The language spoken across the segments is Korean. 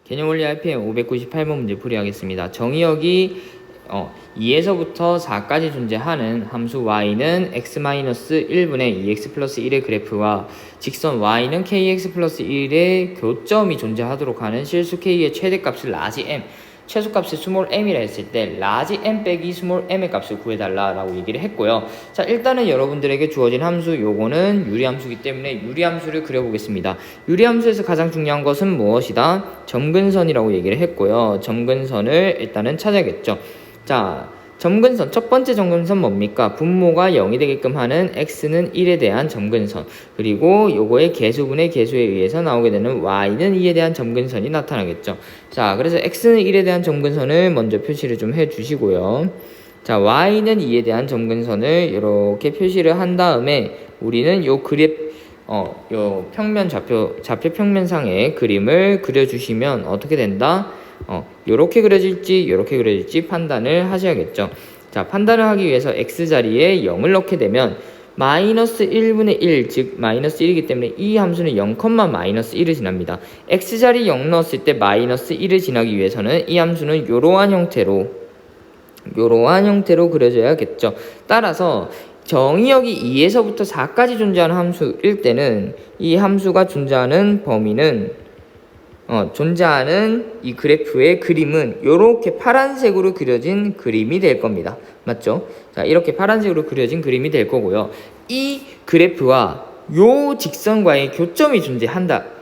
개념 원리 RPM 598번 문제 풀이하겠습니다. 정의역이 2에서부터 4까지 존재하는 함수 y는 x-1분의 2x 플러스 1의 그래프와 직선 y는 kx 플러스 1의 교점이 존재하도록 하는 실수 k의 최대값을 라지 m, 최소값을 스몰 m이라 했을 때 라지 m 빼기 스몰 m의 값을 구해달라고 얘기를 했고요. 자, 일단은 여러분들에게 주어진 함수 요거는 유리함수이기 때문에 유리함수를 그려보겠습니다. 유리함수에서 가장 중요한 것은 무엇이다? 점근선이라고 얘기를 했고요. 점근선을 일단은 찾아야겠죠. 자, 점근선 첫 번째 점근선 뭡니까? 분모가 0이 되게끔 하는 x는 1에 대한 점근선, 그리고 요거의 개수분의 개수에 의해서 나오게 되는 y는 2에 대한 점근선이 나타나겠죠. 자, 그래서 x는 1에 대한 점근선을 먼저 표시를 좀 해주시고요. 자, y는 2에 대한 점근선을 이렇게 표시를 한 다음에 우리는 요 요 평면 좌표 평면상의 그림을 그려주시면 어떻게 된다? 요렇게 그려질지 요렇게 그려질지 판단을 하셔야겠죠. 자, 판단을 하기 위해서 x자리에 0을 넣게 되면 마이너스 1분의 1, 즉 마이너스 1이기 때문에 이 함수는 0, 마이너스 1을 지납니다. x자리 0 넣었을 때 마이너스 1을 지나기 위해서는 이 함수는 요러한 형태로 그려져야겠죠. 따라서 정의역이 2에서부터 4까지 존재하는 함수일 때는 이 함수가 존재하는 범위는 존재하는 이 그래프의 그림은 이렇게 파란색으로 그려진 그림이 될 겁니다. 맞죠? 자, 이렇게 파란색으로 그려진 그림이 될 거고요. 이 그래프와 요 직선과의 교점이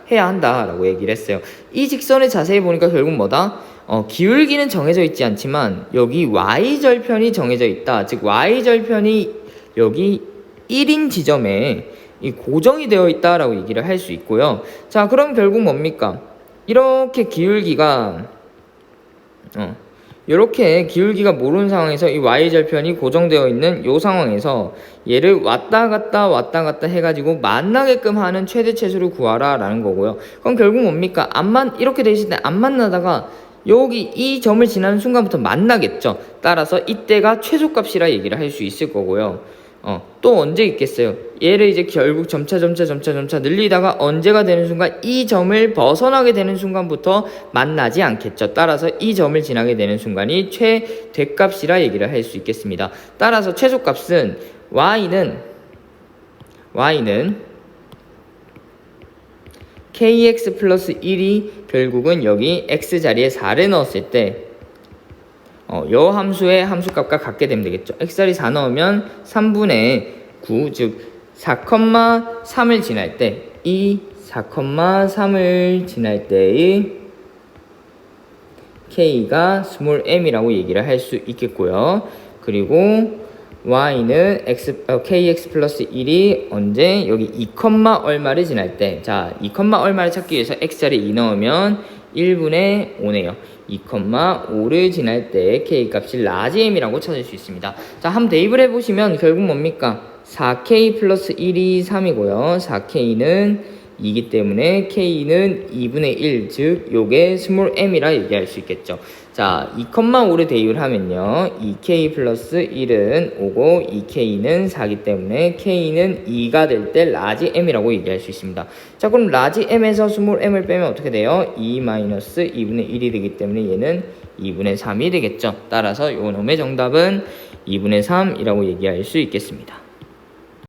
해야 한다라고 얘기를 했어요. 이 직선을 자세히 보니까 결국 뭐다? 기울기는 정해져 있지 않지만 여기 y절편이 정해져 있다. 즉 y절편이 여기 1인 지점에 이 고정이 되어 있다라고 얘기를 할 수 있고요. 자, 그럼 결국 뭡니까? 이렇게 기울기가 모르는 상황에서 이 y절편이 고정되어 있는 이 상황에서 얘를 왔다 갔다 해가지고 만나게끔 하는 최대 최소를 구하라 라는 거고요. 그럼 결국 뭡니까? 이렇게 돼 있을 때 안 만나다가 여기 이 점을 지나는 순간부터 만나겠죠. 따라서 이때가 최소값이라 얘기를 할 수 있을 거고요. 또 언제 있겠어요? 얘를 이제 결국 점차 늘리다가 언제가 되는 순간 이 점을 벗어나게 되는 순간부터 만나지 않겠죠. 따라서 이 점을 지나게 되는 순간이 최대값이라 얘기를 할 수 있겠습니다. 따라서 최소값은 y는 kx 플러스 1이 결국은 여기 x자리에 4를 넣었을 때 요 함수의 함수값과 같게 되면 되겠죠. x자리 4 넣으면 3분의 9, 즉 4,3을 지날 때 이 4,3을 지날 때의 k가 스몰 m이라고 얘기를 할 수 있겠고요. 그리고 y는 kx 플러스 1이 언제? 여기 2, 얼마를 지날 때. 자, 2, 얼마를 찾기 위해서 x자리 2 넣으면 1분의 5네요. 2,5를 지날 때 k값이 라지 m이라고 찾을 수 있습니다. 자, 한번 대입을 해보시면 결국 뭡니까? 4k 플러스 1이 3이고요. 4k는 2이기 때문에 k는 2분의 1, 즉 요게 스몰 m이라 얘기할 수 있겠죠. 자, 2,5를 대입을 하면요 2k 플러스 1은 5고 2k는 4기 때문에 k는 2가 될 때 라지 m이라고 얘기할 수 있습니다. 자, 그럼 라지 m에서 스몰 m을 빼면 어떻게 돼요? 2 마이너스 2분의 1이 되기 때문에 얘는 2분의 3이 되겠죠. 따라서 요 놈의 정답은 2분의 3이라고 얘기할 수 있겠습니다.